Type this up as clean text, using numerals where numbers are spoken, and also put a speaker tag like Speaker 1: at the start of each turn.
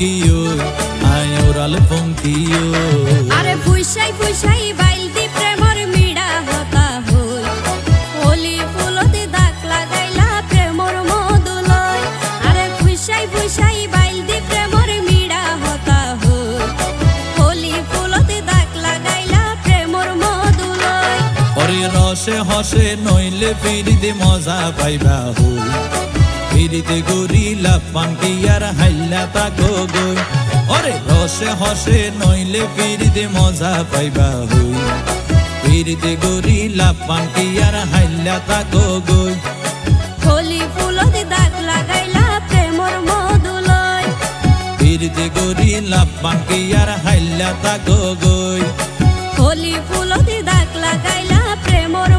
Speaker 1: কিও আয় ওরাল ফঙ্কিও
Speaker 2: আরে ফুইসাই ফুইসাই বাইলদি প্রেমর মিড়া হতা হই হোলি ফুলতে দাগ লাগাইলা প্রেমর মধুলয় আরে ফুইসাই ফুইসাই বাইলদি প্রেমর মিড়া হতা হই হোলি ফুলতে দাগ লাগাইলা প্রেমর মধুলয়
Speaker 1: ওরে রসে হসে নইলে ফিরিতে মজা পাইবা হই ফিরিতে গরিলা পাঙ্কি আর হাইলা তাকো গই ওরে রসে হসে নইলে ফিরিতে মজা পাইবা হই ফিরিতে গরিলা পাঙ্কি আর হাইলা তাকো গই
Speaker 2: হোলি ফুলতে দাগ লাগাইলা প্রেমর মধুলয়
Speaker 1: ফিরিতে গরিলা পাঙ্কি আর হাইলা তাকো গই
Speaker 2: হোলি ফুলতে দাগ লাগাইলা প্রেমর